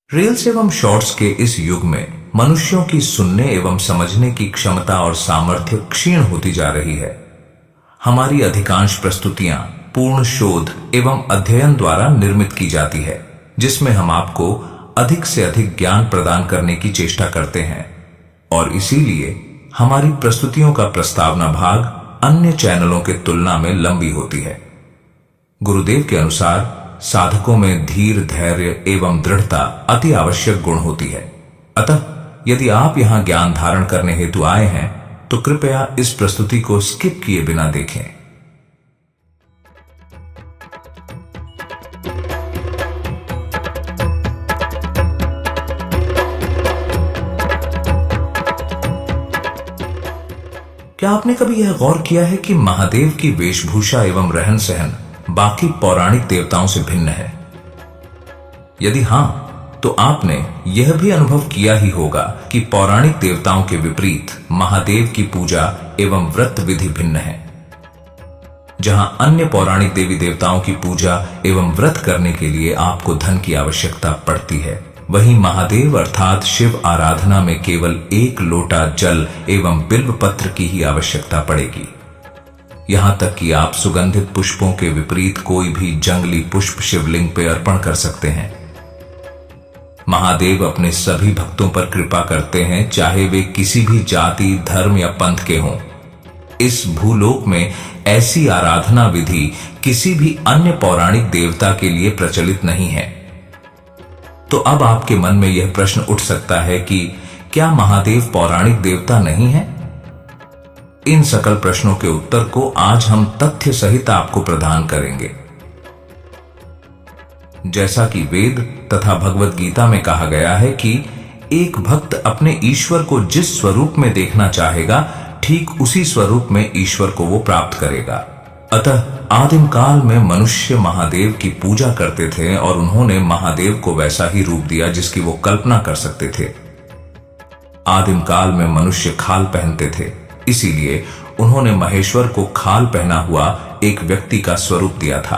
Reels एवं shorts के इस युग में मनुष्यों की सुनने एवं समझने की क्षमता और सामर्थ्य क्षीण होती जा रही है। हमारी अधिकांश प्रस्तुतियां पूर्ण शोध एवं अध्ययन द्वारा निर्मित की जाती है, जिसमें हम आपको अधिक से अधिक ज्ञान प्रदान करने की चेष्टा करते हैं और इसीलिए हमारी प्रस्तुतियों का प्रस्तावना भाग अन्य चैनलों के तुलना में लंबी होती है। गुरुदेव के अनुसार साधकों में धीर, धैर्य एवं दृढ़ता अति आवश्यक गुण होती है। अतः यदि आप यहां ज्ञान धारण करने हेतु आए हैं तो कृपया इस प्रस्तुति को स्किप किए बिना देखें। क्या आपने कभी यह गौर किया है कि महादेव की वेशभूषा एवं रहन सहन बाकी पौराणिक देवताओं से भिन्न है? यदि हां, तो आपने यह भी अनुभव किया ही होगा कि पौराणिक देवताओं के विपरीत महादेव की पूजा एवं व्रत विधि भिन्न है। जहां अन्य पौराणिक देवी देवताओं की पूजा एवं व्रत करने के लिए आपको धन की आवश्यकता पड़ती है, वहीं महादेव अर्थात शिव आराधना में केवल एक लोटा जल एवं बिल्व पत्र की ही आवश्यकता पड़ेगी। यहां तक कि आप सुगंधित पुष्पों के विपरीत कोई भी जंगली पुष्प शिवलिंग पर अर्पण कर सकते हैं। महादेव अपने सभी भक्तों पर कृपा करते हैं, चाहे वे किसी भी जाति, धर्म या पंथ के हों। इस भूलोक में ऐसी आराधना विधि किसी भी अन्य पौराणिक देवता के लिए प्रचलित नहीं है। तो अब आपके मन में यह प्रश्न उठ सकता है कि क्या महादेव पौराणिक देवता नहीं है? इन सकल प्रश्नों के उत्तर को आज हम तथ्य सहित आपको प्रदान करेंगे। जैसा कि वेद तथा भगवत गीता में कहा गया है कि एक भक्त अपने ईश्वर को जिस स्वरूप में देखना चाहेगा, ठीक उसी स्वरूप में ईश्वर को वो प्राप्त करेगा। अतः आदिम काल में मनुष्य महादेव की पूजा करते थे और उन्होंने महादेव को वैसा ही रूप दिया जिसकी वो कल्पना कर सकते थे। आदिम काल में मनुष्य खाल पहनते थे, इसीलिए उन्होंने महेश्वर को खाल पहना हुआ एक व्यक्ति का स्वरूप दिया था।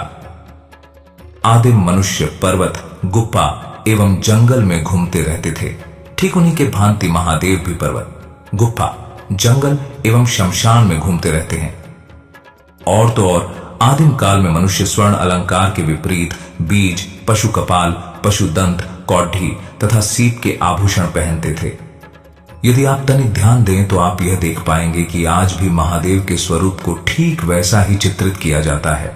आदिम मनुष्य पर्वत, गुफा एवं जंगल में घूमते रहते थे। ठीक उन्हीं के भांति महादेव भी पर्वत, गुफा, जंगल एवं शमशान में घूमते रहते हैं। और तो और आदिम काल में मनुष्य स्वर्ण अलंकार के विपरीत बीज, पशु कपाल, पशु दंत, कौडी तथा सीप के आभूषण पहनते थे। यदि आप तनिक ध्यान दें तो आप यह देख पाएंगे कि आज भी महादेव के स्वरूप को ठीक वैसा ही चित्रित किया जाता है।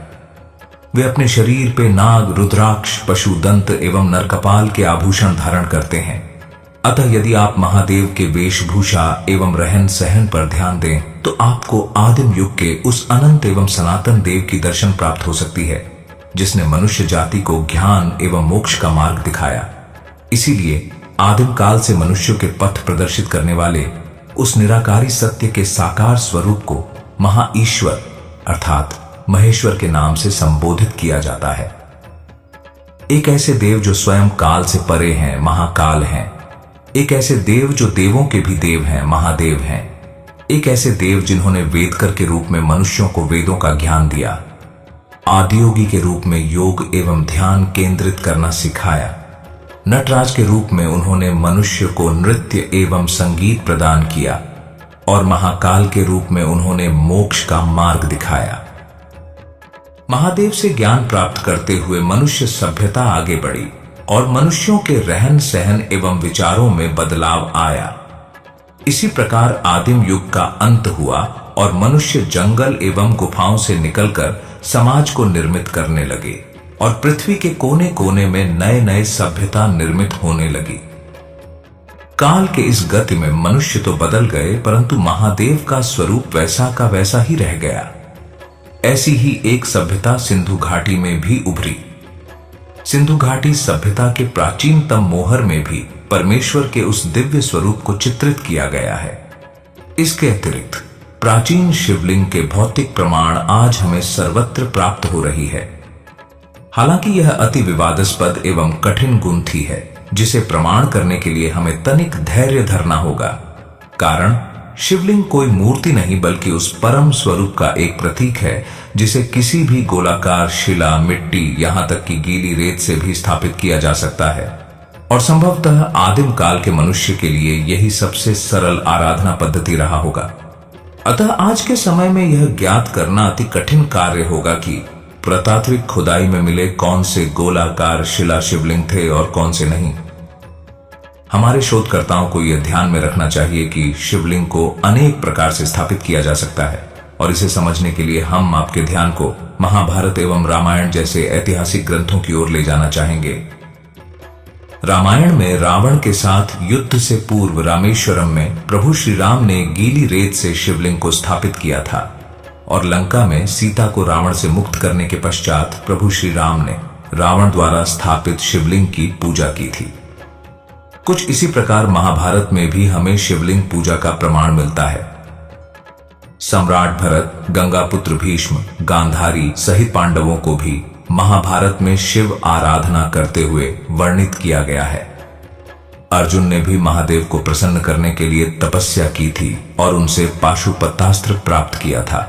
वे अपने शरीर पे नाग, रुद्राक्ष, पशु दंत एवं नरकपाल के आभूषण धारण करते हैं। अतः यदि आप महादेव के वेशभूषा एवं रहन सहन पर ध्यान दें तो आपको आदिम युग के उस अनंत एवं सनातन देव की दर्शन प्राप्त हो सकती है, जिसने मनुष्य जाति को ज्ञान एवं मोक्ष का मार्ग दिखाया। इसीलिए आदिम काल से मनुष्यों के पथ प्रदर्शित करने वाले उस निराकारी सत्य के साकार स्वरूप को महाईश्वर अर्थात महेश्वर के नाम से संबोधित किया जाता है। एक ऐसे देव जो स्वयं काल से परे हैं, महाकाल हैं। एक ऐसे देव जो देवों के भी देव हैं, महादेव हैं। एक ऐसे देव जिन्होंने वेदकर के रूप में मनुष्यों को वेदों का ज्ञान दिया, आदियोगी के रूप में योग एवं ध्यान केंद्रित करना सिखाया, नटराज के रूप में उन्होंने मनुष्य को नृत्य एवं संगीत प्रदान किया और महाकाल के रूप में उन्होंने मोक्ष का मार्ग दिखाया। महादेव से ज्ञान प्राप्त करते हुए मनुष्य सभ्यता आगे बढ़ी और मनुष्यों के रहन सहन एवं विचारों में बदलाव आया। इसी प्रकार आदिम युग का अंत हुआ और मनुष्य जंगल एवं गुफाओं से निकलकर समाज को निर्मित करने लगे और पृथ्वी के कोने कोने में नए नए सभ्यता निर्मित होने लगी। काल के इस गति में मनुष्य तो बदल गए, परंतु महादेव का स्वरूप वैसा का वैसा ही रह गया। ऐसी ही एक सभ्यता सिंधु घाटी में भी उभरी। सिंधु घाटी सभ्यता के प्राचीनतम मोहर में भी परमेश्वर के उस दिव्य स्वरूप को चित्रित किया गया है। इसके अतिरिक्त प्राचीन शिवलिंग के भौतिक प्रमाण आज हमें सर्वत्र प्राप्त हो रही है। हालांकि यह अति विवादास्पद एवं कठिन गुंथी है, जिसे प्रमाण करने के लिए हमें तनिक धैर्य धरना होगा। कारण शिवलिंग कोई मूर्ति नहीं बल्कि उस परम स्वरूप का एक प्रतीक है, जिसे किसी भी गोलाकार शिला, मिट्टी, यहां तक कि गीली रेत से भी स्थापित किया जा सकता है। और संभवतः आदिम काल के मनुष्य के लिए यही सबसे सरल आराधना पद्धति रहा होगा। अतः आज के समय में यह ज्ञात करना अति कठिन कार्य होगा कि पुरातात्विक खुदाई में मिले कौन से गोलाकार शिला शिवलिंग थे और कौन से नहीं। हमारे शोधकर्ताओं को यह ध्यान में रखना चाहिए कि शिवलिंग को अनेक प्रकार से स्थापित किया जा सकता है, और इसे समझने के लिए हम आपके ध्यान को महाभारत एवं रामायण जैसे ऐतिहासिक ग्रंथों की ओर ले जाना चाहेंगे। रामायण में रावण के साथ युद्ध से पूर्व रामेश्वरम में प्रभु श्री राम ने गीली रेत से शिवलिंग को स्थापित किया था, और लंका में सीता को रावण से मुक्त करने के पश्चात प्रभु श्री राम ने रावण द्वारा स्थापित शिवलिंग की पूजा की थी। कुछ इसी प्रकार महाभारत में भी हमें शिवलिंग पूजा का प्रमाण मिलता है। सम्राट भरत, गंगापुत्र भीष्म, गांधारी सहित पांडवों को भी महाभारत में शिव आराधना करते हुए वर्णित किया गया है। अर्जुन ने भी महादेव को प्रसन्न करने के लिए तपस्या की थी और उनसे पाशुपतास्त्र प्राप्त किया था।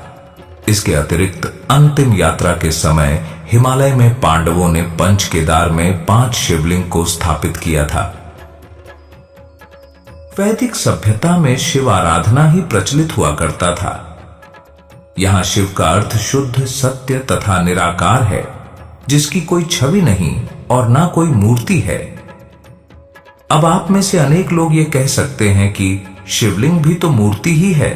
इसके अतिरिक्त अंतिम यात्रा के समय हिमालय में पांडवों ने पंच केदार में 5 शिवलिंग को स्थापित किया था। वैदिक सभ्यता में शिव आराधना ही प्रचलित हुआ करता था। यहां शिव का अर्थ शुद्ध, सत्य तथा निराकार है, जिसकी कोई छवि नहीं और ना कोई मूर्ति है। अब आप में से अनेक लोग ये कह सकते हैं कि शिवलिंग भी तो मूर्ति ही है।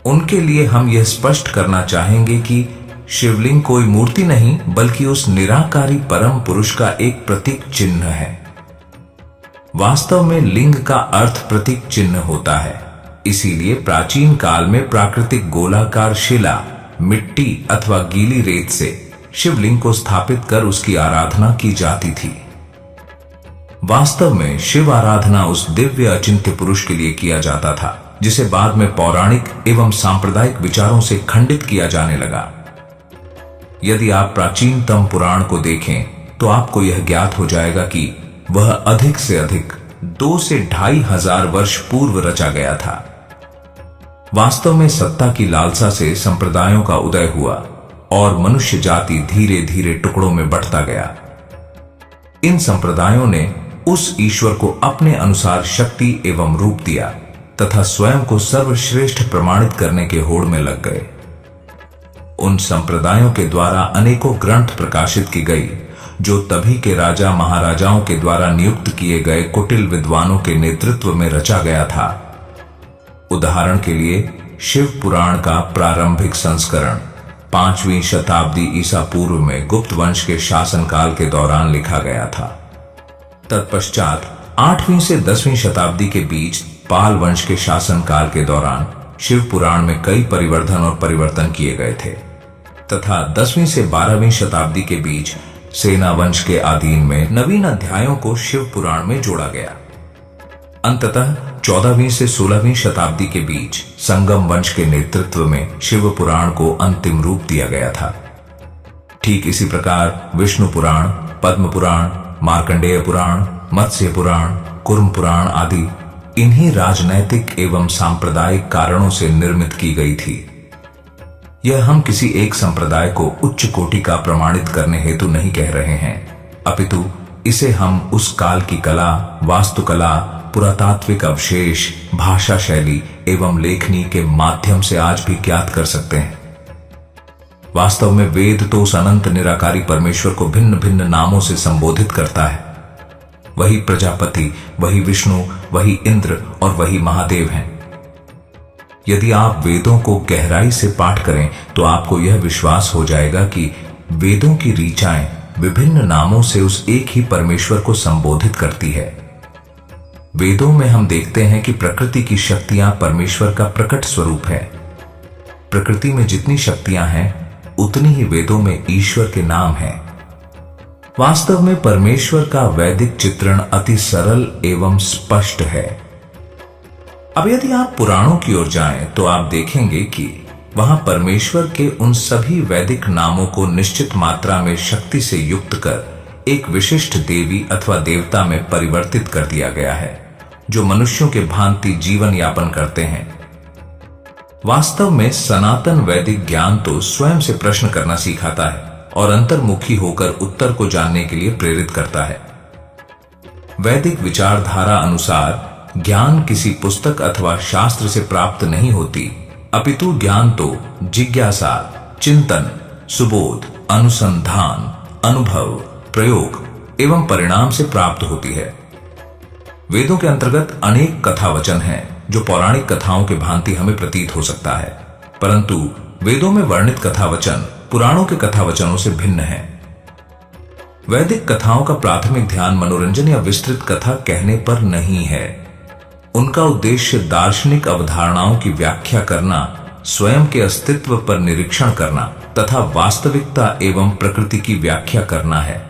उनके लिए हम यह स्पष्ट करना चाहेंगे कि शिवलिंग कोई मूर्ति नहीं बल्कि उस निराकारी परम पुरुष का एक प्रतीक चिन्ह है। वास्तव में लिंग का अर्थ प्रतीक चिन्ह होता है, इसीलिए प्राचीन काल में प्राकृतिक गोलाकार शिला, मिट्टी अथवा गीली रेत से शिवलिंग को स्थापित कर उसकी आराधना की जाती थी। वास्तव में शिव आराधना उस दिव्य अचिंत्य पुरुष के लिए किया जाता था, जिसे बाद में पौराणिक एवं सांप्रदायिक विचारों से खंडित किया जाने लगा। यदि आप प्राचीनतम पुराण को देखें तो आपको यह ज्ञात हो जाएगा कि वह अधिक से अधिक 2 से 2,500 वर्ष पूर्व रचा गया था। वास्तव में सत्ता की लालसा से संप्रदायों का उदय हुआ और मनुष्य जाति धीरे धीरे टुकड़ों में बंटता गया। इन संप्रदायों ने उस ईश्वर को अपने अनुसार शक्ति एवं रूप दिया तथा स्वयं को सर्वश्रेष्ठ प्रमाणित करने के होड़ में लग गए। उन संप्रदायों के द्वारा अनेकों ग्रंथ प्रकाशित की गई, जो तभी के राजा महाराजाओं के द्वारा नियुक्त किए गए कुटिल विद्वानों के नेतृत्व में रचा गया था। उदाहरण के लिए शिव पुराण का प्रारंभिक संस्करण 5वीं शताब्दी ईसा पूर्व में गुप्त वंश के शासनकाल के दौरान लिखा गया था। तत्पश्चात 8वीं से 10वीं शताब्दी के बीच पाल वंश के शासनकाल के दौरान शिव पुराण में कई परिवर्धन और परिवर्तन किए गए थे, तथा 10वीं से 12वीं शताब्दी के बीच सेना वंश के अधीन में नवीन अध्यायों को शिव पुराण में जोड़ा गया। अंततः 14वीं से 16वीं शताब्दी के बीच संगम वंश के नेतृत्व में शिव पुराण को अंतिम रूप दिया गया था। ठीक इसी प्रकार विष्णु पुराण, पद्म पुराण, मार्कंडेय पुराण, मत्स्य पुराण, कुर्म पुराण आदि इन्हीं राजनैतिक एवं सांप्रदायिक कारणों से निर्मित की गई थी। यह हम किसी एक संप्रदाय को उच्च कोटि का प्रमाणित करने हेतु नहीं कह रहे हैं, अपितु इसे हम उस काल की कला, वास्तुकला, पुरातात्विक अवशेष, भाषा शैली एवं लेखनी के माध्यम से आज भी ज्ञात कर सकते हैं। वास्तव में वेद तो उस अनंत निराकारी परमेश्वर को भिन्न भिन्न नामों से संबोधित करता है। वही प्रजापति, वही विष्णु, वही इंद्र और वही महादेव हैं। यदि आप वेदों को गहराई से पाठ करें तो आपको यह विश्वास हो जाएगा कि वेदों की ऋचाएं विभिन्न नामों से उस एक ही परमेश्वर को संबोधित करती है। वेदों में हम देखते हैं कि प्रकृति की शक्तियां परमेश्वर का प्रकट स्वरूप है। प्रकृति में जितनी शक्तियां हैं उतनी ही वेदों में ईश्वर के नाम हैं। वास्तव में परमेश्वर का वैदिक चित्रण अति सरल एवं स्पष्ट है। अब यदि आप पुराणों की ओर जाएं तो आप देखेंगे कि वहां परमेश्वर के उन सभी वैदिक नामों को निश्चित मात्रा में शक्ति से युक्त कर एक विशिष्ट देवी अथवा देवता में परिवर्तित कर दिया गया है, जो मनुष्यों के भांति जीवन यापन करते हैं। वास्तव में सनातन वैदिक ज्ञान तो स्वयं से प्रश्न करना सिखाता है और अंतर्मुखी होकर उत्तर को जानने के लिए प्रेरित करता है। वैदिक विचारधारा अनुसार ज्ञान किसी पुस्तक अथवा शास्त्र से प्राप्त नहीं होती, अपितु ज्ञान तो जिज्ञासा, चिंतन, सुबोध, अनुसंधान, अनुभव, प्रयोग एवं परिणाम से प्राप्त होती है। वेदों के अंतर्गत अनेक कथा वचन हैं जो पौराणिक कथाओं के भांति हमें प्रतीत हो सकता है, परंतु वेदों में वर्णित कथा वचन पुराणों के कथा वचनों से भिन्न है। वैदिक कथाओं का प्राथमिक ध्यान मनोरंजन या विस्तृत कथा कहने पर नहीं है। उनका उद्देश्य दार्शनिक अवधारणाओं की व्याख्या करना, स्वयं के अस्तित्व पर निरीक्षण करना तथा वास्तविकता एवं प्रकृति की व्याख्या करना है।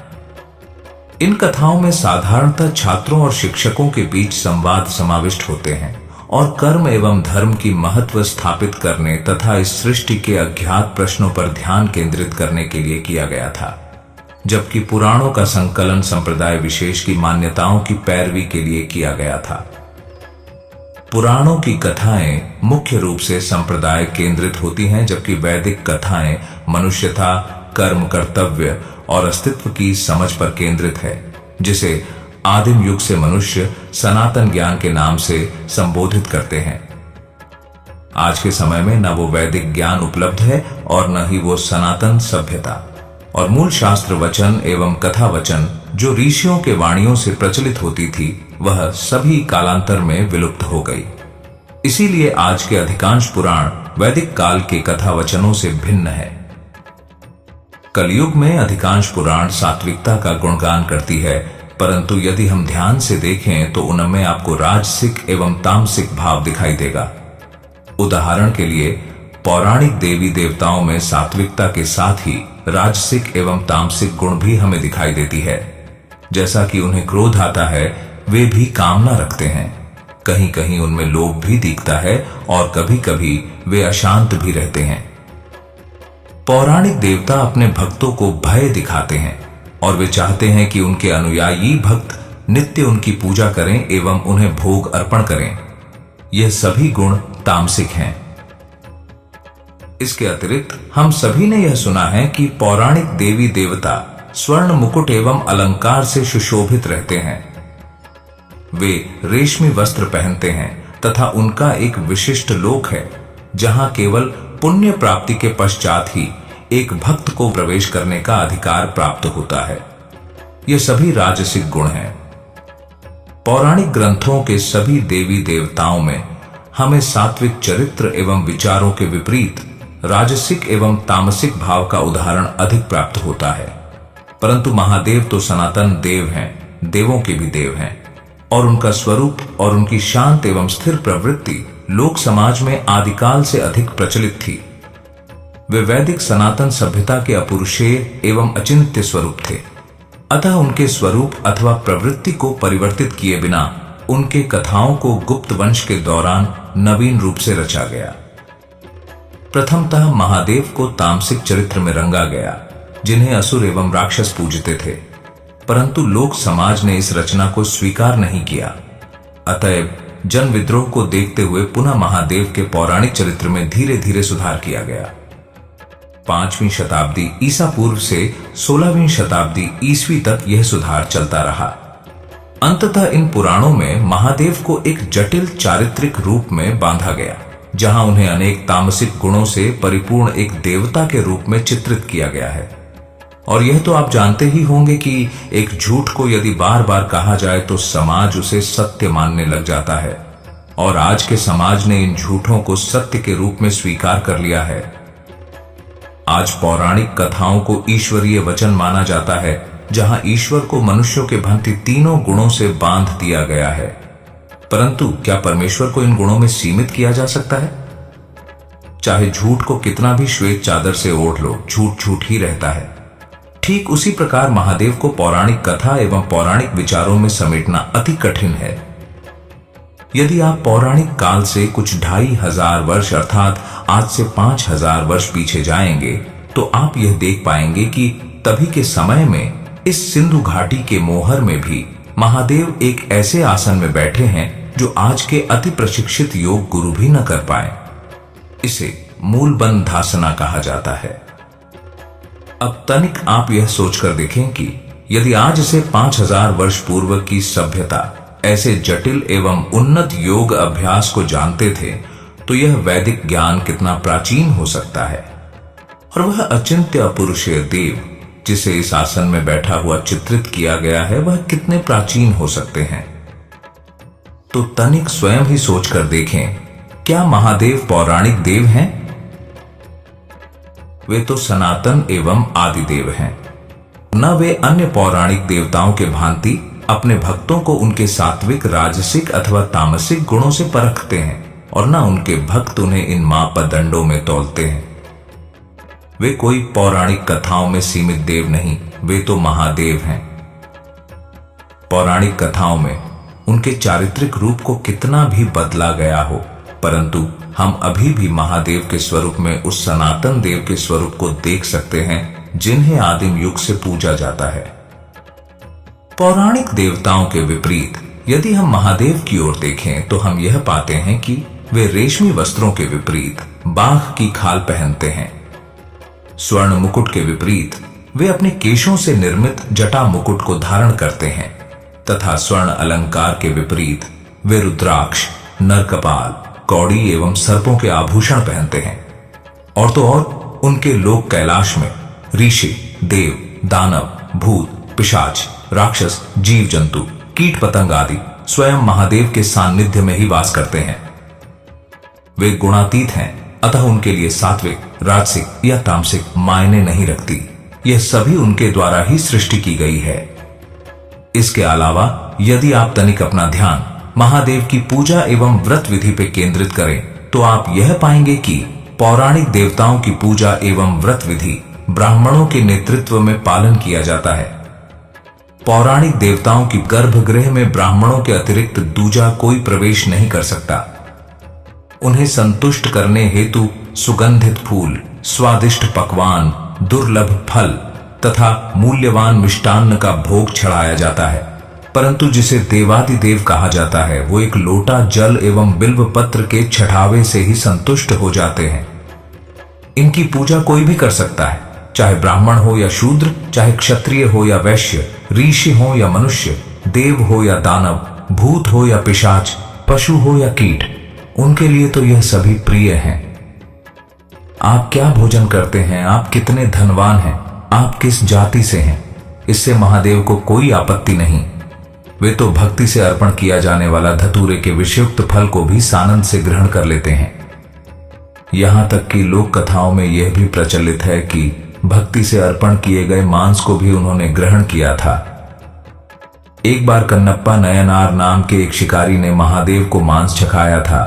इन कथाओं में साधारणतः छात्रों और शिक्षकों के बीच संवाद समाविष्ट होते हैं और कर्म एवं धर्म की महत्व स्थापित करने तथा इस सृष्टि के अज्ञात प्रश्नों पर ध्यान केंद्रित करने के लिए किया गया था, जबकि पुराणों का संकलन संप्रदाय विशेष की मान्यताओं की पैरवी के लिए किया गया था। पुराणों की कथाएं मुख्य रूप से संप्रदाय केंद्रित होती हैं, जबकि वैदिक कथाएं मनुष्यता, कर्म, कर्तव्य और अस्तित्व की समझ पर केंद्रित है, जिसे आदिम युग से मनुष्य सनातन ज्ञान के नाम से संबोधित करते हैं। आज के समय में न वो वैदिक ज्ञान उपलब्ध है और न ही वो सनातन सभ्यता, और मूल शास्त्र वचन एवं कथा वचन जो ऋषियों के वाणियों से प्रचलित होती थी, वह सभी कालांतर में विलुप्त हो गई। इसीलिए आज के अधिकांश पुराण वैदिक काल के कथा वचनों से भिन्न है। कलयुग में अधिकांश पुराण सात्विकता का गुणगान करती है, परंतु यदि हम ध्यान से देखें तो उनमें आपको राजसिक एवं तामसिक भाव दिखाई देगा। उदाहरण के लिए पौराणिक देवी देवताओं में सात्विकता के साथ ही राजसिक एवं तामसिक गुण भी हमें दिखाई देती है। जैसा कि उन्हें क्रोध आता है, वे भी कामना रखते हैं। कहीं कहीं उनमें लोभ भी दिखता है और कभी कभी वे अशांत भी रहते हैं। पौराणिक देवता अपने भक्तों को भय दिखाते हैं और वे चाहते हैं कि उनके अनुयायी भक्त नित्य उनकी पूजा करें एवं उन्हें भोग अर्पण करें। यह सभी गुण तामसिक हैं। इसके अतिरिक्त हम सभी ने यह सुना है कि पौराणिक देवी देवता स्वर्ण मुकुट एवं अलंकार से सुशोभित रहते हैं। वे रेशमी वस्त्र पहनते हैं तथा उनका एक विशिष्ट लोक है, जहां केवल पुण्य प्राप्ति के पश्चात ही एक भक्त को प्रवेश करने का अधिकार प्राप्त होता है। ये सभी राजसिक गुण हैं। पौराणिक ग्रंथों के सभी देवी देवताओं में हमें सात्विक चरित्र एवं विचारों के विपरीत राजसिक एवं तामसिक भाव का उदाहरण अधिक प्राप्त होता है। परंतु महादेव तो सनातन देव हैं, देवों के भी देव हैं, और उनका स्वरूप और उनकी शांत एवं स्थिर प्रवृत्ति लोक समाज में आदिकाल से अधिक प्रचलित थी। वे वैदिक सनातन सभ्यता के अपुरुषेय एवं अचिंत्य स्वरूप थे। अतः उनके स्वरूप अथवा प्रवृत्ति को परिवर्तित किए बिना उनके कथाओं को गुप्त वंश के दौरान नवीन रूप से रचा गया। प्रथमतः महादेव को तामसिक चरित्र में रंगा गया, जिन्हें असुर एवं राक्षस पूजते थे, परंतु लोक समाज ने इस रचना को स्वीकार नहीं किया। अतएव जन विद्रोह को देखते हुए पुनः महादेव के पौराणिक चरित्र में धीरे धीरे सुधार किया गया। 5वीं शताब्दी ईसा पूर्व से 16वीं शताब्दी ईसवी तक यह सुधार चलता रहा। अंततः इन पुराणों में महादेव को एक जटिल चारित्रिक रूप में बांधा गया, जहां उन्हें अनेक तामसिक गुणों से परिपूर्ण एक देवता के रूप में चित्रित किया गया है। और यह तो आप जानते ही होंगे कि एक झूठ को यदि बार बार कहा जाए तो समाज उसे सत्य मानने लग जाता है, और आज के समाज ने इन झूठों को सत्य के रूप में स्वीकार कर लिया है। आज पौराणिक कथाओं को ईश्वरीय वचन माना जाता है, जहां ईश्वर को मनुष्यों के भांति तीनों गुणों से बांध दिया गया है। परंतु क्या परमेश्वर को इन गुणों में सीमित किया जा सकता है? चाहे झूठ को कितना भी श्वेत चादर से ओढ़ लो, झूठ झूठ ही रहता है। ठीक उसी प्रकार महादेव को पौराणिक कथा एवं पौराणिक विचारों में समेटना अति कठिन है। यदि आप पौराणिक काल से कुछ 2500 वर्ष अर्थात आज से 5000 वर्ष पीछे जाएंगे, तो आप यह देख पाएंगे कि तभी के समय में इस सिंधु घाटी के मोहर में भी महादेव एक ऐसे आसन में बैठे हैं जो आज के अति प्रशिक्षित योग गुरु भी न कर पाए। इसे मूलबंधासना कहा जाता है। अब तनिक आप यह सोचकर देखें कि यदि आज से 5000 वर्ष पूर्व की सभ्यता ऐसे जटिल एवं उन्नत योग अभ्यास को जानते थे तो यह वैदिक ज्ञान कितना प्राचीन हो सकता है। और वह अचिंत्य अपुरुषीय देव जिसे इस आसन में बैठा हुआ चित्रित किया गया है वह कितने प्राचीन हो सकते हैं। तो तनिक स्वयं ही सोचकर देखें, क्या महादेव पौराणिक देव हैं? वे तो सनातन एवं आदि देव हैं। न वे अन्य पौराणिक देवताओं के भांति अपने भक्तों को उनके सात्विक, राजसिक अथवा तामसिक गुणों से परखते हैं और न उनके भक्त उन्हें इन मापदंडों में तौलते हैं। वे कोई पौराणिक कथाओं में सीमित देव नहीं, वे तो महादेव हैं। पौराणिक कथाओं में उनके चारित्रिक रूप को कितना भी बदला गया हो, परंतु हम अभी भी महादेव के स्वरूप में उस सनातन देव के स्वरूप को देख सकते हैं जिन्हें आदिम युग से पूजा जाता है। पौराणिक देवताओं के विपरीत यदि हम महादेव की ओर देखें तो हम यह पाते हैं कि वे रेशमी वस्त्रों के विपरीत बाघ की खाल पहनते हैं। स्वर्ण मुकुट के विपरीत वे अपने केशों से निर्मित जटा मुकुट को धारण करते हैं तथा स्वर्ण अलंकार के विपरीत वे रुद्राक्ष, नरकपाल, कौड़ी एवं सर्पों के आभूषण पहनते हैं। और तो और उनके लोक कैलाश में ऋषि, देव, दानव, भूत, पिशाच, राक्षस, जीव जंतु, कीट पतंग आदि स्वयं महादेव के सान्निध्य में ही वास करते हैं। वे गुणातीत हैं, अतः उनके लिए सात्विक, राजसिक या तामसिक मायने नहीं रखती। यह सभी उनके द्वारा ही सृष्टि की गई है। इसके अलावा यदि आप तनिक अपना ध्यान महादेव की पूजा एवं व्रत विधि पर केंद्रित करें तो आप यह पाएंगे कि पौराणिक देवताओं की पूजा एवं व्रत विधि ब्राह्मणों के नेतृत्व में पालन किया जाता है। पौराणिक देवताओं की गर्भगृह में ब्राह्मणों के अतिरिक्त दूजा कोई प्रवेश नहीं कर सकता। उन्हें संतुष्ट करने हेतु सुगंधित फूल, स्वादिष्ट पकवान, दुर्लभ फल तथा मूल्यवान मिष्टान्न का भोग चढ़ाया जाता है, परंतु जिसे देवादिदेव कहा जाता है वो एक लोटा जल एवं बिल्व पत्र के छठावे से ही संतुष्ट हो जाते हैं। इनकी पूजा कोई भी कर सकता है, चाहे ब्राह्मण हो या शूद्र, चाहे क्षत्रिय हो या वैश्य, ऋषि हो या मनुष्य, देव हो या दानव, भूत हो या पिशाच, पशु हो या कीट, उनके लिए तो यह सभी प्रिय हैं। आप क्या भोजन करते हैं, आप कितने धनवान हैं, आप किस जाति से हैं, इससे महादेव को कोई आपत्ति नहीं। वे तो भक्ति से अर्पण किया जाने वाला धतूरे के विषयुक्त फल को भी सानंद से ग्रहण कर लेते हैं। यहां तक कि लोक कथाओं में यह भी प्रचलित है कि भक्ति से अर्पण किए गए मांस को भी उन्होंने ग्रहण किया था। एक बार कन्नप्पा नयनार नाम के एक शिकारी ने महादेव को मांस चखाया था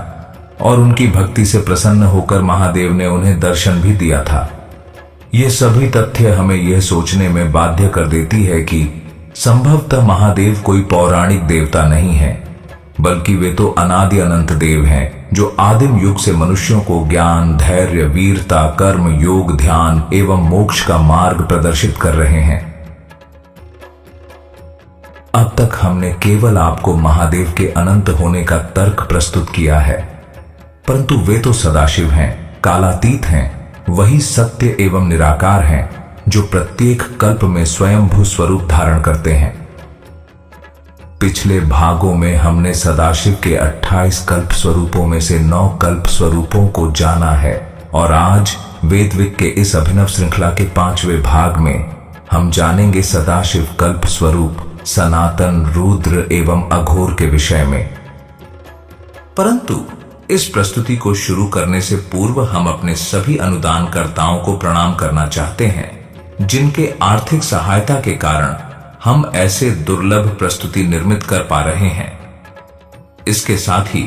और उनकी भक्ति से प्रसन्न होकर महादेव ने उन्हें दर्शन भी दिया था। ये सभी तथ्य हमें यह सोचने में बाध्य कर देती है कि संभवतः महादेव कोई पौराणिक देवता नहीं है, बल्कि वे तो अनादि अनंत देव हैं जो आदिम युग से मनुष्यों को ज्ञान, धैर्य, वीरता, कर्म, योग, ध्यान एवं मोक्ष का मार्ग प्रदर्शित कर रहे हैं। अब तक हमने केवल आपको महादेव के अनंत होने का तर्क प्रस्तुत किया है, परंतु वे तो सदाशिव हैं, कालातीत हैं, वही सत्य एवं निराकार हैं जो प्रत्येक कल्प में स्वयंभू स्वरूप धारण करते हैं। पिछले भागों में हमने सदाशिव के 28 कल्प स्वरूपों में से 9 कल्प स्वरूपों को जाना है और आज वेदविक के इस अभिनव श्रृंखला के 5वें भाग में हम जानेंगे सदाशिव कल्प स्वरूप सनातन, रुद्र एवं अघोर के विषय में। परंतु इस प्रस्तुति को शुरू करने से पूर्व हम अपने सभी अनुदानकर्ताओं को प्रणाम करना चाहते हैं जिनके आर्थिक सहायता के कारण हम ऐसे दुर्लभ प्रस्तुति निर्मित कर पा रहे हैं। इसके साथ ही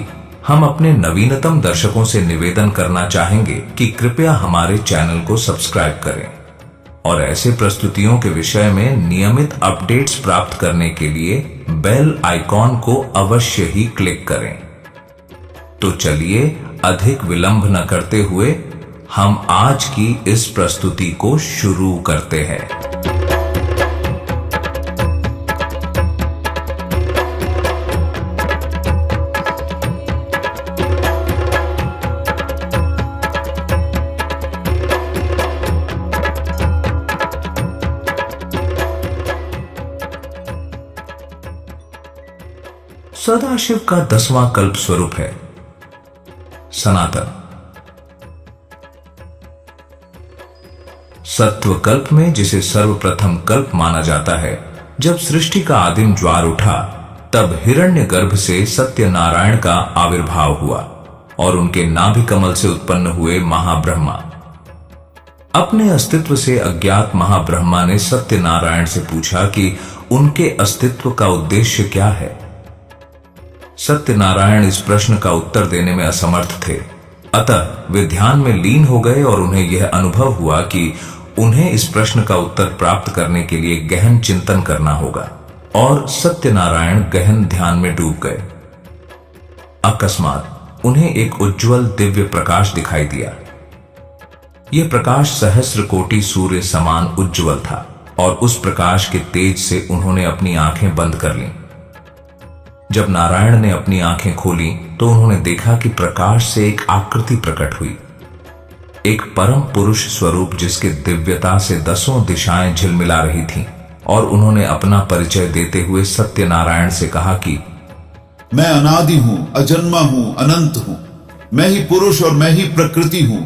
हम अपने नवीनतम दर्शकों से निवेदन करना चाहेंगे कि कृपया हमारे चैनल को सब्सक्राइब करें और ऐसे प्रस्तुतियों के विषय में नियमित अपडेट्स प्राप्त करने के लिए बेल आइकॉन को अवश्य ही क्लिक करें। तो चलिए अधिक विलंब न करते हुए हम आज की इस प्रस्तुति को शुरू करते हैं। सदाशिव का 10वां कल्प स्वरूप है सनातन। सत्व कल्प में, जिसे सर्वप्रथम कल्प माना जाता है, जब सृष्टि का आदिम ज्वार उठा, तब हिरण्यगर्भ से सत्यनारायण का आविर्भाव हुआ और उनके नाभि कमल से उत्पन्न हुए महाब्रह्मा। अपने अस्तित्व से अज्ञात महाब्रह्मा ने सत्यनारायण से पूछा कि उनके अस्तित्व का उद्देश्य क्या है। सत्यनारायण इस प्रश्न का उत्तर देने में असमर्थ थे, अतः वे ध्यान में लीन हो गए और उन्हें यह अनुभव हुआ कि उन्हें इस प्रश्न का उत्तर प्राप्त करने के लिए गहन चिंतन करना होगा, और सत्यनारायण गहन ध्यान में डूब गए। अकस्मात उन्हें एक उज्जवल दिव्य प्रकाश दिखाई दिया। यह प्रकाश सहस्र कोटि सूर्य समान उज्जवल था और उस प्रकाश के तेज से उन्होंने अपनी आंखें बंद कर लीं। जब नारायण ने अपनी आंखें खोली तो उन्होंने देखा कि प्रकाश से एक आकृति प्रकट हुई, एक परम पुरुष स्वरूप जिसके दिव्यता से 10 दिशाएं झिलमिला रही थीं, और उन्होंने अपना परिचय देते हुए सत्यनारायण से कहा कि मैं अनादि हूं, अजन्मा हूं, अनंत हूं। मैं ही पुरुष और मैं ही प्रकृति हूं।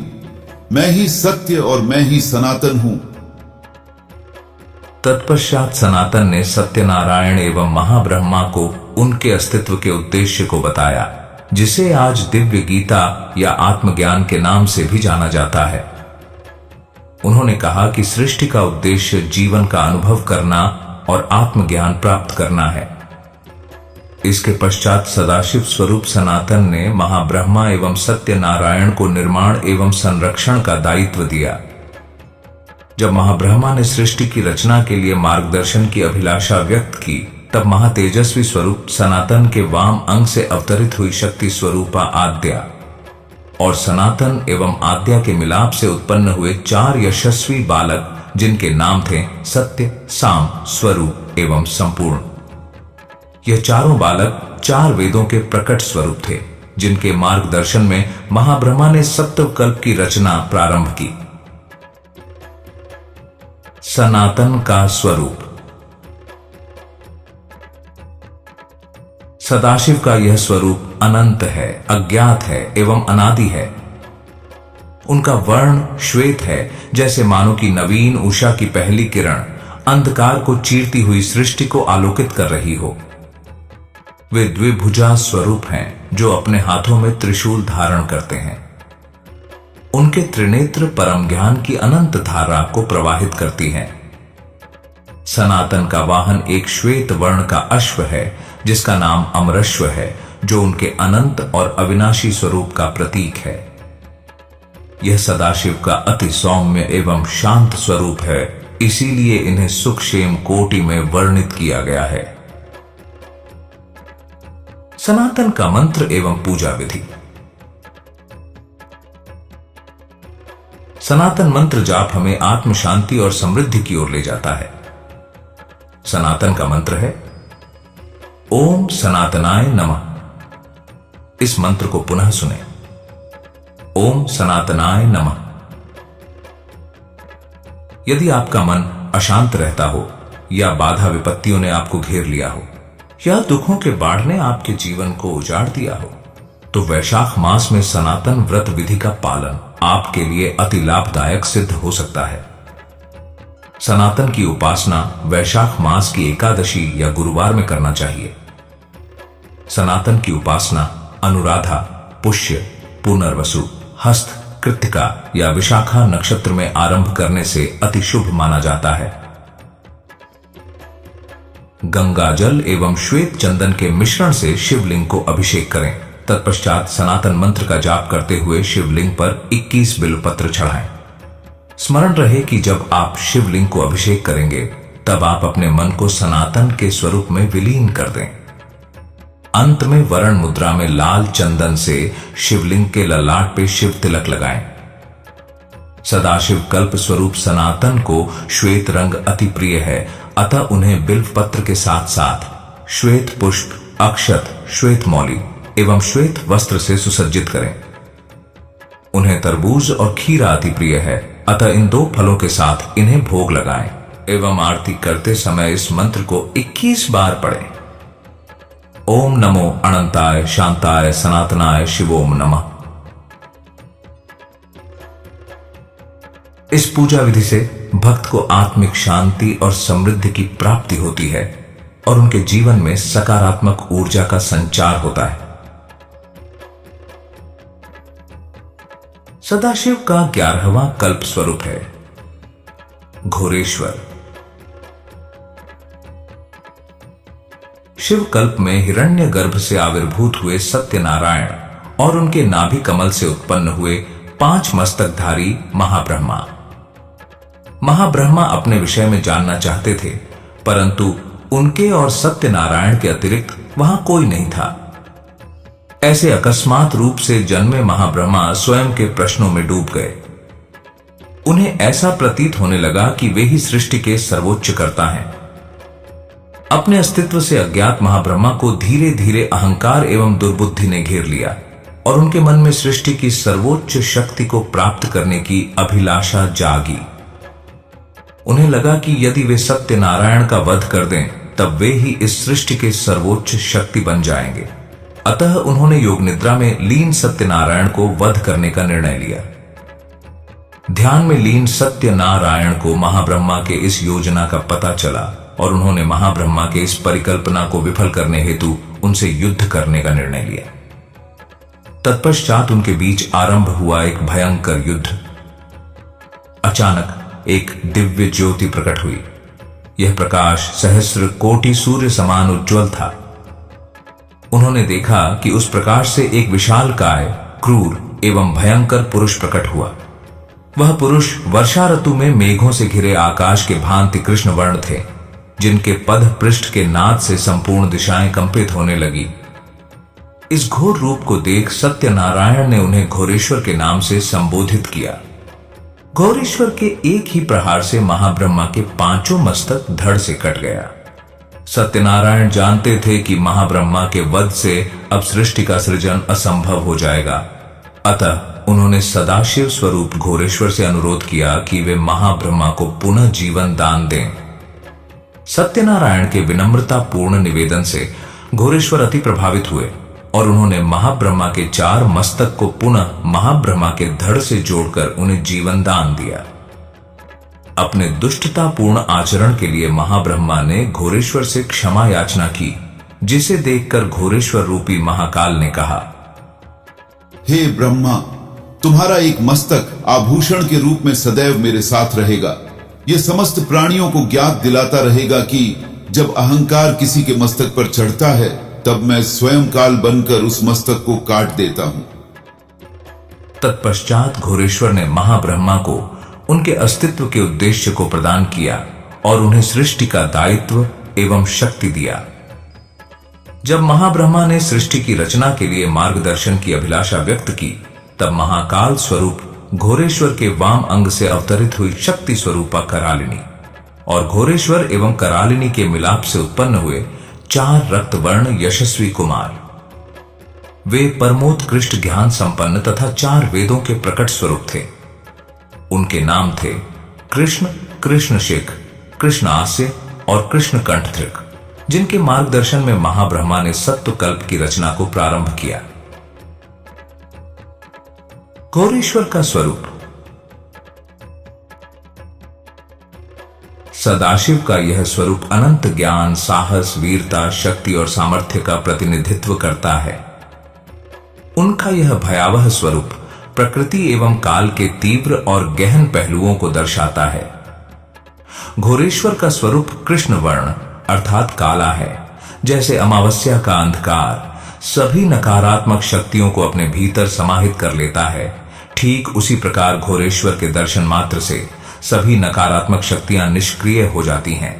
मैं ही सत्य और मैं ही सनातन हूं। तत्पश्चात सनातन ने सत्यनारायण एवं महाब्रह्मा को उनके अस्तित्व के उद्देश्य को बताया, जिसे आज दिव्य गीता या आत्मज्ञान के नाम से भी जाना जाता है। उन्होंने कहा कि सृष्टि का उद्देश्य जीवन का अनुभव करना और आत्मज्ञान प्राप्त करना है। इसके पश्चात सदाशिव स्वरूप सनातन ने महाब्रह्मा एवं सत्यनारायण को निर्माण एवं संरक्षण का दायित्व दिया। जब महाब्रह्मा ने सृष्टि की रचना के लिए मार्गदर्शन की अभिलाषा व्यक्त की, तब महातेजस्वी स्वरूप सनातन के वाम अंग से अवतरित हुई शक्ति स्वरूपा आद्या और सनातन एवं आद्या के मिलाप से उत्पन्न हुए 4 यशस्वी बालक, जिनके नाम थे सत्य, साम, स्वरूप एवं संपूर्ण। यह चारों बालक 4 वेदों के प्रकट स्वरूप थे, जिनके मार्गदर्शन में महाब्रह्मा ने सप्तकल्प की रचना प्रारंभ की। सनातन का स्वरूप। सदाशिव का यह स्वरूप अनंत है, अज्ञात है एवं अनादि है। उनका वर्ण श्वेत है, जैसे मानो कि नवीन उषा की पहली किरण अंधकार को चीरती हुई सृष्टि को आलोकित कर रही हो। वे द्विभुजा स्वरूप हैं, जो अपने हाथों में त्रिशूल धारण करते हैं। उनके त्रिनेत्र परम ज्ञान की अनंत धारा को प्रवाहित करती हैं। सनातन का वाहन एक श्वेत वर्ण का अश्व है, जिसका नाम अमरश्व है, जो उनके अनंत और अविनाशी स्वरूप का प्रतीक है। यह सदाशिव का अति सौम्य एवं शांत स्वरूप है, इसीलिए इन्हें सुखक्षेम कोटि में वर्णित किया गया है। सनातन का मंत्र एवं पूजा विधि। सनातन मंत्र जाप हमें आत्म शांति और समृद्धि की ओर ले जाता है। सनातन का मंत्र है ओम सनातनाय नमः। इस मंत्र को पुनः सुने, ओम सनातनाय नमः। यदि आपका मन अशांत रहता हो, या बाधा विपत्तियों ने आपको घेर लिया हो, या दुखों के बाढ़ ने आपके जीवन को उजाड़ दिया हो, तो वैशाख मास में सनातन व्रत विधि का पालन आपके लिए अति लाभदायक सिद्ध हो सकता है। सनातन की उपासना वैशाख मास की एकादशी या गुरुवार में करना चाहिए। सनातन की उपासना अनुराधा, पुष्य, पुनर्वसु, हस्त, कृत्तिका या विशाखा नक्षत्र में आरंभ करने से अति शुभ माना जाता है। गंगा जल एवं श्वेत चंदन के मिश्रण से शिवलिंग को अभिषेक करें। तत्पश्चात सनातन मंत्र का जाप करते हुए शिवलिंग पर 21 बिल्वपत्र चढ़ाएं। स्मरण रहे कि जब आप शिवलिंग को अभिषेक करेंगे, तब आप अपने मन को सनातन के स्वरूप में विलीन कर दें। अंत में वरण मुद्रा में लाल चंदन से शिवलिंग के ललाट पे शिव तिलक लगाएं। सदाशिव कल्प स्वरूप सनातन को श्वेत रंग अति प्रिय है, अतः उन्हें बिल्व पत्र के साथ साथ श्वेत पुष्प, अक्षत, श्वेत मौली एवं श्वेत वस्त्र से सुसज्जित करें। उन्हें तरबूज और खीरा अति प्रिय है, अतः इन 2 फलों के साथ इन्हें भोग लगाएं एवं आरती करते समय इस मंत्र को 21 बार पढ़ें। ओम नमो अनंताय शांताय सनातनाय शिवोम नमः। इस पूजा विधि से भक्त को आत्मिक शांति और समृद्धि की प्राप्ति होती है और उनके जीवन में सकारात्मक ऊर्जा का संचार होता है। सदाशिव का 11वां कल्प स्वरूप है घोरेश्वर। शिव कल्प में हिरण्यगर्भ से आविर्भूत हुए सत्यनारायण और उनके नाभि कमल से उत्पन्न हुए 5 मस्तकधारी महाब्रह्मा। महाब्रह्मा अपने विषय में जानना चाहते थे, परंतु उनके और सत्यनारायण के अतिरिक्त वहां कोई नहीं था। ऐसे अकस्मात रूप से जन्मे महाब्रह्मा स्वयं के प्रश्नों में डूब गए। उन्हें ऐसा प्रतीत होने लगा कि वे ही सृष्टि के सर्वोच्च कर्ता हैं। अपने अस्तित्व से अज्ञात महाब्रह्मा को धीरे धीरे अहंकार एवं दुर्बुद्धि ने घेर लिया और उनके मन में सृष्टि की सर्वोच्च शक्ति को प्राप्त करने की अभिलाषा जागी। उन्हें लगा कि यदि वे सत्यनारायण का वध कर दें तब वे ही इस सृष्टि के सर्वोच्च शक्ति बन जाएंगे। अतः उन्होंने योग निद्रा में लीन सत्यनारायण को वध करने का निर्णय लिया। ध्यान में लीन सत्यनारायण को महाब्रह्मा के इस योजना का पता चला और उन्होंने महाब्रह्मा के इस परिकल्पना को विफल करने हेतु उनसे युद्ध करने का निर्णय लिया। तत्पश्चात उनके बीच आरंभ हुआ एक भयंकर युद्ध। अचानक एक दिव्य ज्योति प्रकट हुई। यह प्रकाश सहस्र कोटि सूर्य समान उज्ज्वल था। उन्होंने देखा कि उस प्रकाश से एक विशालकाय, क्रूर एवं भयंकर पुरुष प्रकट हुआ। वह पुरुष वर्षा ऋतु में मेघों से घिरे आकाश के भांति कृष्ण वर्ण थे, जिनके पद पृष्ठ के नाद से संपूर्ण दिशाएं कंपित होने लगी। इस घोर रूप को देख सत्यनारायण ने उन्हें घोरेश्वर के नाम से संबोधित किया। घोरेश्वर के एक ही प्रहार से महाब्रह्मा के 5 मस्तक धड़ से कट गया। सत्यनारायण जानते थे कि महाब्रह्मा के वध से अब सृष्टि का सृजन असंभव हो जाएगा। अतः उन्होंने सदाशिव स्वरूप घोरेश्वर से अनुरोध किया कि वे महाब्रह्मा को पुनः जीवन दान दें। सत्यनारायण के विनम्रता पूर्ण निवेदन से घोरेश्वर अति प्रभावित हुए और उन्होंने महाब्रह्मा के 4 मस्तक को पुनः महाब्रह्मा के धड़ से जोड़कर उन्हें जीवन दान दिया। अपने दुष्टतापूर्ण आचरण के लिए महाब्रह्मा ने घोरेश्वर से क्षमा याचना की, जिसे देखकर घोरेश्वर रूपी महाकाल ने कहा, हे ब्रह्मा, तुम्हारा एक मस्तक आभूषण के रूप में सदैव मेरे साथ रहेगा। यह समस्त प्राणियों को ज्ञात दिलाता रहेगा कि जब अहंकार किसी के मस्तक पर चढ़ता है तब मैं स्वयं काल बनकर उस मस्तक को काट देता हूं। तत्पश्चात घोरेश्वर ने महाब्रह्मा को उनके अस्तित्व के उद्देश्य को प्रदान किया और उन्हें सृष्टि का दायित्व एवं शक्ति दिया। जब महाब्रह्मा ने सृष्टि की रचना के लिए मार्गदर्शन की अभिलाषा व्यक्त की, तब महाकाल स्वरूप घोरेश्वर के वाम अंग से अवतरित हुई शक्ति स्वरूपा करालिनी और घोरेश्वर एवं करालिनी के मिलाप से उत्पन्न हुए 4 रक्तवर्ण यशस्वी कुमार। वे परमोत्कृष्ट ज्ञान संपन्न तथा 4 वेदों के प्रकट स्वरूप थे। उनके नाम थे कृष्ण, कृष्णशिख, कृष्णास्य और कृष्ण कंठधृक, जिनके मार्गदर्शन में महाब्रह्मा ने सत्वकल्प की रचना को प्रारंभ किया। घोरेश्वर का स्वरूप। सदाशिव का यह स्वरूप अनंत ज्ञान, साहस, वीरता, शक्ति और सामर्थ्य का प्रतिनिधित्व करता है। उनका यह भयावह स्वरूप प्रकृति एवं काल के तीव्र और गहन पहलुओं को दर्शाता है। घोरेश्वर का स्वरूप कृष्ण वर्ण अर्थात काला है। जैसे अमावस्या का अंधकार सभी नकारात्मक शक्तियों को अपने भीतर समाहित कर लेता है, ठीक उसी प्रकार घोरेश्वर के दर्शन मात्र से सभी नकारात्मक शक्तियां निष्क्रिय हो जाती हैं।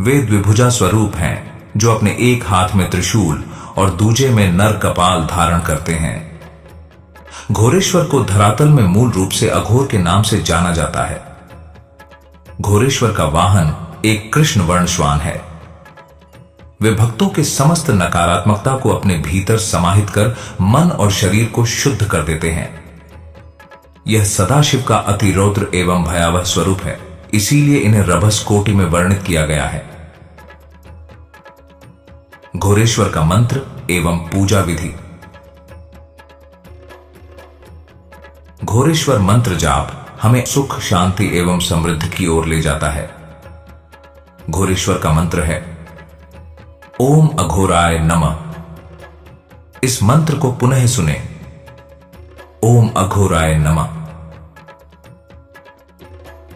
वे द्विभुजा स्वरूप हैं, जो अपने एक हाथ में त्रिशूल और दूजे में नर कपाल धारण करते हैं। घोरेश्वर को धरातल में मूल रूप से अघोर के नाम से जाना जाता है। घोरेश्वर का वाहन एक कृष्ण वर्ण श्वान है। वे भक्तों के समस्त नकारात्मकता को अपने भीतर समाहित कर मन और शरीर को शुद्ध कर देते हैं। यह सदाशिव का अति रौद्र एवं भयावह स्वरूप है, इसीलिए इन्हें रभस कोटि में वर्णित किया गया है। घोरेश्वर का मंत्र एवं पूजा विधि। घोरेश्वर मंत्र जाप हमें सुख, शांति एवं समृद्धि की ओर ले जाता है। घोरेश्वर का मंत्र है ओम अघोराय नमः। इस मंत्र को पुनः सुने, ओम अघोराय नमः।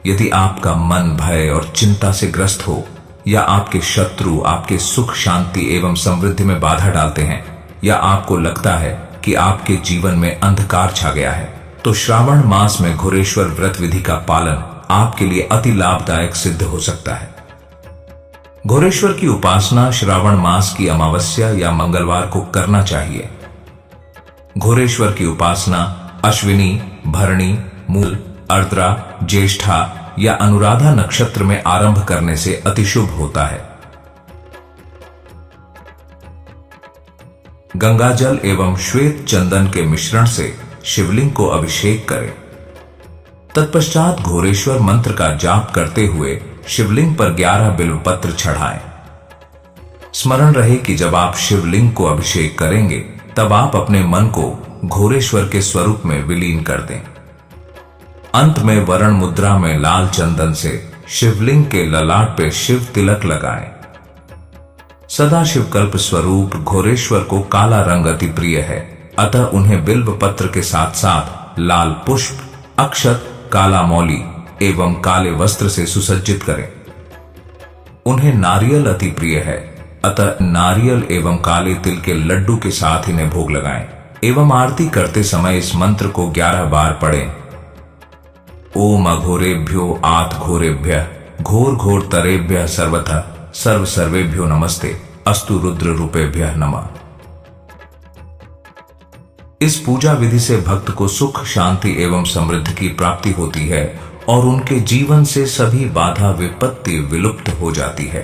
यदि आपका मन भय और चिंता से ग्रस्त हो या आपके शत्रु आपके सुख, शांति एवं समृद्धि में बाधा डालते हैं, या आपको लगता है कि आपके जीवन में अंधकार छा गया है, तो श्रावण मास में घोरेश्वर व्रत विधि का पालन आपके लिए अति लाभदायक सिद्ध हो सकता है। घोरेश्वर की उपासना श्रावण मास की अमावस्या या मंगलवार को करना चाहिए। घोरेश्वर की उपासना अश्विनी, भरणी, मूल, आर्द्रा, ज्येष्ठा या अनुराधा नक्षत्र में आरंभ करने से अति शुभ होता है। गंगाजल एवं श्वेत चंदन के मिश्रण से शिवलिंग को अभिषेक करें। तत्पश्चात घोरेश्वर मंत्र का जाप करते हुए शिवलिंग पर 11 बिल्वपत्र चढ़ाएं। स्मरण रहे कि जब आप शिवलिंग को अभिषेक करेंगे तब आप अपने मन को घोरेश्वर के स्वरूप में विलीन कर दें। अंत में वरण मुद्रा में लाल चंदन से शिवलिंग के ललाट पे शिव तिलक लगाएं। सदा शिवकल्प स्वरूप घोरेश्वर को काला रंग अति प्रिय है, अतः उन्हें बिल्व पत्र के साथ साथ लाल पुष्प, अक्षत, काला मौली एवं काले वस्त्र से सुसज्जित करें। उन्हें नारियल अति प्रिय है, अतः नारियल एवं काले तिल के लड्डू के साथ इन्हें भोग लगाएं एवं आरती करते समय इस मंत्र को 11 बार पढ़ें। ओम अघोरेभ्यो आत घोरेभ्यः घोर घोर तरेभ्यः सर्वतः सर्व सर्वेभ्यो नमस्ते अस्तु रुद्र रूपेभ्यः नमः। इस पूजा विधि से भक्त को सुख, शांति एवं समृद्धि की प्राप्ति होती है और उनके जीवन से सभी बाधा विपत्ति विलुप्त हो जाती है।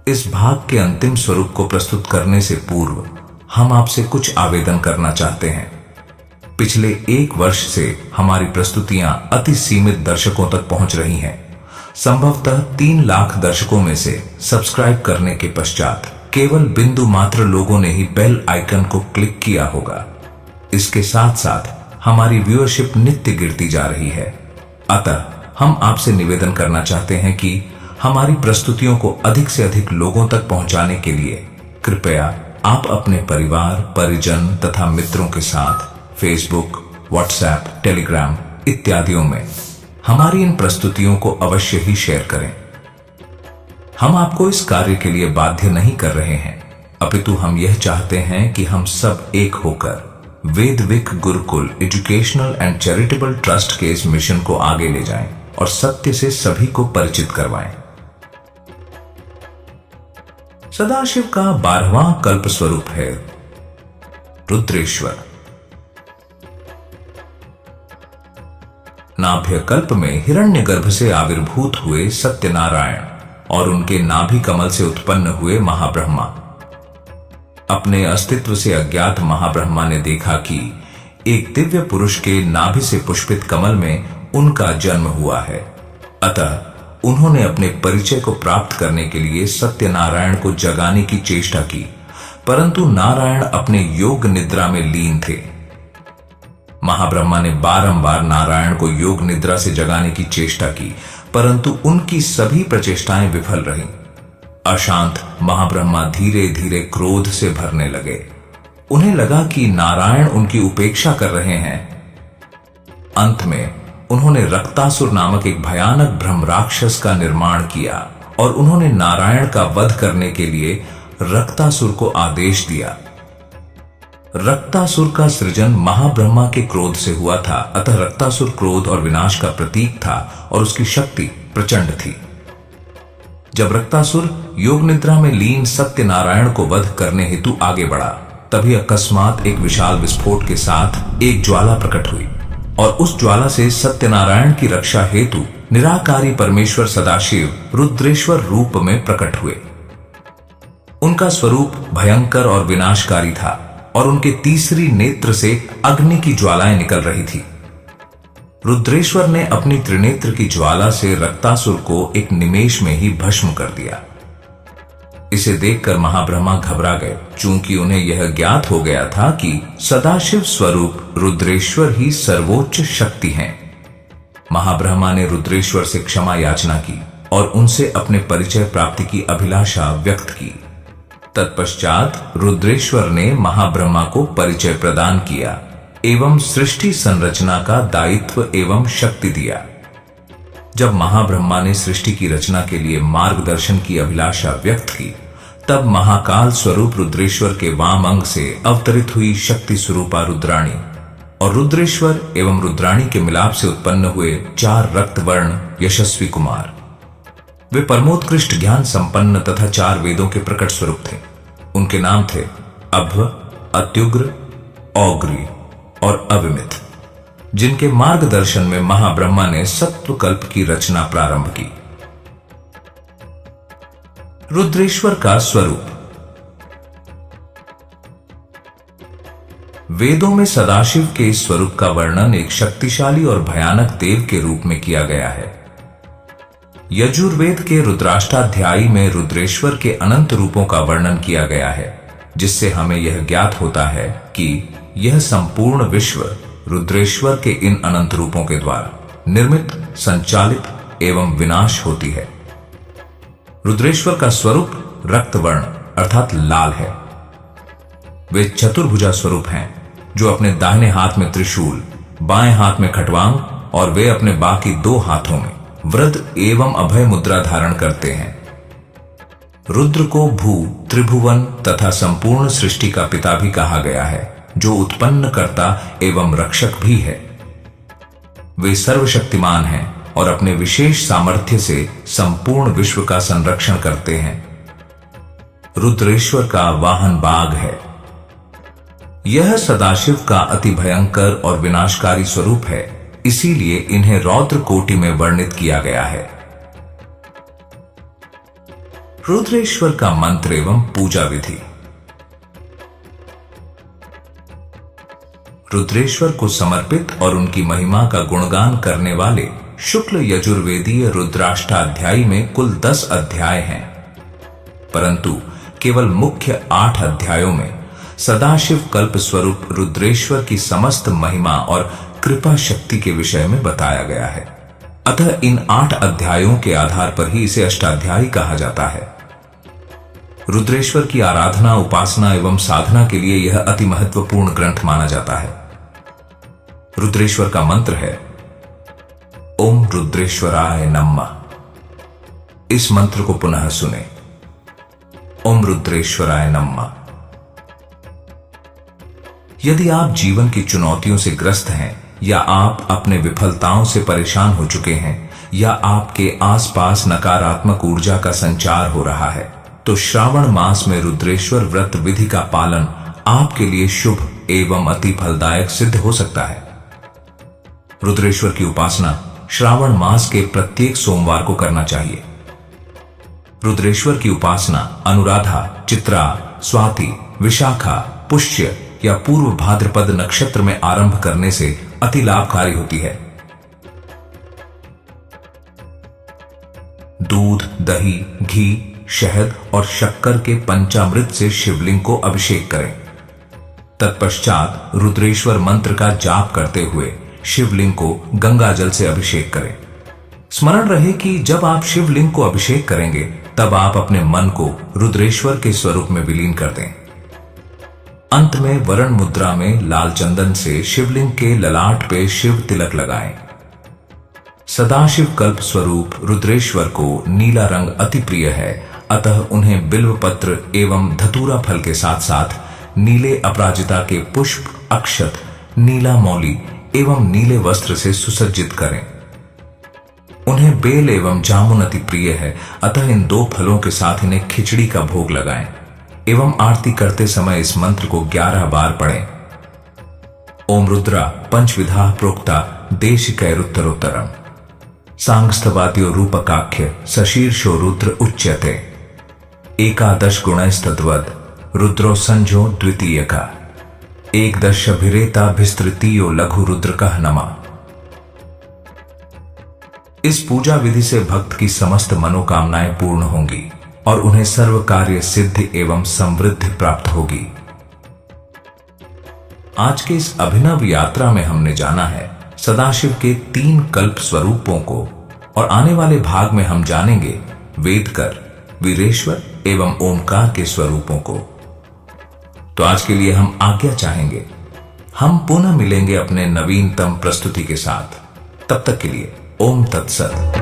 इस भाग के अंतिम स्वरूप को प्रस्तुत करने से पूर्व हम आपसे कुछ आवेदन करना चाहते हैं। पिछले 1 वर्ष से हमारी प्रस्तुतियां अति सीमित दर्शकों तक पहुंच रही हैं। संभवतः 3 लाख दर्शकों में से सब्सक्राइब करने के पश्चात केवल बिंदु मात्र लोगों ने ही बेल आइकन को क्लिक किया होगा। इसके साथ साथ हमारी व्यूअरशिप नित्य गिरती जा रही है। अतः हम आपसे निवेदन करना चाहते हैं कि हमारी प्रस्तुतियों को अधिक से अधिक लोगों तक पहुंचाने के लिए कृपया आप अपने परिवार, परिजन तथा मित्रों के साथ फेसबुक, व्हाट्सएप, टेलीग्राम इत्यादियों में हमारी इन प्रस्तुतियों को अवश्य ही शेयर करें। हम आपको इस कार्य के लिए बाध्य नहीं कर रहे हैं, अपितु हम यह चाहते हैं कि हम सब एक होकर Vedvik gurukul educational and charitable trust के इस मिशन को आगे ले जाएं और सत्य से सभी को परिचित करवाएं। सदाशिव का 12वां कल्प स्वरूप है रुद्रेश्वर। नाभ्य कल्प में हिरण्यगर्भ से आविर्भूत हुए सत्यनारायण और उनके नाभि कमल से उत्पन्न हुए महाब्रह्मा। अपने अस्तित्व से अज्ञात महाब्रह्मा ने देखा कि एक दिव्य पुरुष के नाभि से पुष्पित कमल में उनका जन्म हुआ है। अतः उन्होंने अपने परिचय को प्राप्त करने के लिए सत्यनारायण को जगाने की चेष्टा की, परंतु नारायण अपने योग निद्रा में लीन थे। महाब्रह्मा ने बारंबार नारायण को योग निद्रा से जगाने की चेष्टा की, परंतु उनकी सभी प्रचेष्टाएं विफल रहीं। अशांत महाब्रह्मा धीरे धीरे क्रोध से भरने लगे। उन्हें लगा कि नारायण उनकी उपेक्षा कर रहे हैं। अंत में उन्होंने रक्तासुर नामक एक भयानक ब्रह्म राक्षस का निर्माण किया और उन्होंने नारायण का वध करने के लिए रक्तासुर को आदेश दिया। रक्तासुर का सृजन महाब्रह्मा के क्रोध से हुआ था, अतः रक्तासुर क्रोध और विनाश का प्रतीक था और उसकी शक्ति प्रचंड थी। जब रक्तासुर योग निद्रा में लीन सत्यनारायण को वध करने हेतु आगे बढ़ा, तभी अकस्मात एक विशाल विस्फोट के साथ एक ज्वाला प्रकट हुई और उस ज्वाला से सत्यनारायण की रक्षा हेतु निराकारी परमेश्वर सदाशिव रुद्रेश्वर रूप में प्रकट हुए। उनका स्वरूप भयंकर और विनाशकारी था और उनके तीसरी नेत्र से अग्नि की ज्वालाएं निकल रही थी। रुद्रेश्वर ने अपनी त्रिनेत्र की ज्वाला से रक्तासुर को एक निमेष में ही भस्म कर दिया। इसे देखकर महाब्रह्मा घबरा गए, चूंकि उन्हें यह ज्ञात हो गया था कि सदाशिव स्वरूप रुद्रेश्वर ही सर्वोच्च शक्ति हैं। महाब्रह्मा ने रुद्रेश्वर से क्षमा याचना की और उनसे अपने परिचय प्राप्ति की अभिलाषा व्यक्त की। तत्पश्चात रुद्रेश्वर ने महाब्रह्मा को परिचय प्रदान किया एवं सृष्टि संरचना का दायित्व एवं शक्ति दिया। जब महाब्रह्मा ने सृष्टि की रचना के लिए मार्गदर्शन की अभिलाषा व्यक्त की, तब महाकाल स्वरूप रुद्रेश्वर के वाम अंग से अवतरित हुई शक्ति स्वरूपा रुद्राणी और रुद्रेश्वर एवं रुद्राणी के मिलाप से उत्पन्न हुए 4 रक्त वर्ण यशस्वी कुमार। वे परमोत्कृष्ट ज्ञान संपन्न तथा 4 वेदों के प्रकट स्वरूप थे। उनके नाम थे अभ्व, अत्युग्र, औग्री और अविमित, जिनके मार्गदर्शन में महाब्रह्मा ने सत्वकल्प की रचना प्रारंभ की। रुद्रेश्वर का स्वरूप। वेदों में सदाशिव के इस स्वरूप का वर्णन एक शक्तिशाली और भयानक देव के रूप में किया गया है। यजुर्वेद के रुद्राष्टाध्यायी में रुद्रेश्वर के अनंत रूपों का वर्णन किया गया है, जिससे हमें यह ज्ञात होता है कि यह संपूर्ण विश्व रुद्रेश्वर के इन अनंत रूपों के द्वारा निर्मित, संचालित एवं विनाश होती है। रुद्रेश्वर का स्वरूप रक्तवर्ण अर्थात लाल है। वे चतुर्भुजा स्वरूप हैं, जो अपने दाहिने हाथ में त्रिशूल, बाएं हाथ में खटवांग और वे अपने बाकी 2 हाथों में वृद्ध एवं अभय मुद्रा धारण करते हैं। रुद्र को भू, त्रिभुवन तथा संपूर्ण सृष्टि का पिता भी कहा गया है, जो उत्पन्न करता एवं रक्षक भी है। वे सर्वशक्तिमान हैं और अपने विशेष सामर्थ्य से संपूर्ण विश्व का संरक्षण करते हैं। रुद्रेश्वर का वाहन बाघ है। यह सदाशिव का अति भयंकर और विनाशकारी स्वरूप है, इसीलिए इन्हें रौद्र कोटि में वर्णित किया गया है। रुद्रेश्वर का मंत्र एवं पूजा विधि। रुद्रेश्वर को समर्पित और उनकी महिमा का गुणगान करने वाले शुक्ल यजुर्वेदीय रुद्राष्टाध्यायी में कुल 10 अध्याय हैं, परंतु केवल मुख्य 8 अध्यायों में सदाशिव कल्प स्वरूप रुद्रेश्वर की समस्त महिमा और कृपा शक्ति के विषय में बताया गया है। अतः इन 8 अध्यायों के आधार पर ही इसे अष्टाध्यायी कहा जाता है। रुद्रेश्वर की आराधना, उपासना एवं साधना के लिए यह अति महत्वपूर्ण ग्रंथ माना जाता है। रुद्रेश्वर का मंत्र है ओम रुद्रेश्वराय नमः। इस मंत्र को पुनः सुने, ओम रुद्रेश्वराय नमः। यदि आप जीवन की चुनौतियों से ग्रस्त हैं, या आप अपने विफलताओं से परेशान हो चुके हैं, या आपके आसपास नकारात्मक ऊर्जा का संचार हो रहा है, तो श्रावण मास में रुद्रेश्वर व्रत विधि का पालन आपके लिए शुभ एवं अति फलदायक सिद्ध हो सकता है। रुद्रेश्वर की उपासना श्रावण मास के प्रत्येक सोमवार को करना चाहिए। रुद्रेश्वर की उपासना अनुराधा, चित्रा, स्वाति, विशाखा, पुष्य या पूर्व भाद्रपद नक्षत्र में आरंभ करने से अति लाभकारी होती है। दूध, दही, घी, शहद और शक्कर के पंचामृत से शिवलिंग को अभिषेक करें। तत्पश्चात रुद्रेश्वर मंत्र का जाप करते हुए शिवलिंग को गंगा जल से अभिषेक करें। स्मरण रहे कि जब आप शिवलिंग को अभिषेक करेंगे, तब आप अपने मन को रुद्रेश्वर के स्वरूप में विलीन कर दें। अंत में वरण मुद्रा में लाल चंदन से शिवलिंग के ललाट पे शिव तिलक लगाएं। सदाशिव कल्प स्वरूप रुद्रेश्वर को नीला रंग अति प्रिय है, अतः उन्हें बिल्व पत्र एवं धतूरा फल के साथ साथ नीले अपराजिता के पुष्प, अक्षत, नीला मौली एवं नीले वस्त्र से सुसज्जित करें। उन्हें बेल एवं जामुन अति प्रिय है, अतः इन 2 फलों के साथ इन्हें खिचड़ी का भोग लगाएं एवं आरती करते समय इस मंत्र को 11 बार पढ़ें। ओम रुद्रा पंचविधा प्रोक्ता देशिकैरुत्तरोत्तरम सांगस्थवाद्यो रूपकाख्य सशीर्षो रुद्र उच्यते 11 गुणैस्तद्वद रुद्रो संजो द्वितीयका 11 लघु रुद्र कह नमा। इस पूजा विधि से भक्त की समस्त मनोकामनाएं पूर्ण होंगी और उन्हें सर्व कार्य सिद्धि एवं समृद्धि प्राप्त होगी। आज के इस अभिनव यात्रा में हमने जाना है सदाशिव के 3 कल्प स्वरूपों को, और आने वाले भाग में हम जानेंगे वेदकर, वीरेश्वर एवं ओमकार के स्वरूपों को। तो आज के लिए हम आज्ञा चाहेंगे। हम पुनः मिलेंगे अपने नवीनतम प्रस्तुति के साथ। तब तक के लिए ओम तत्सत।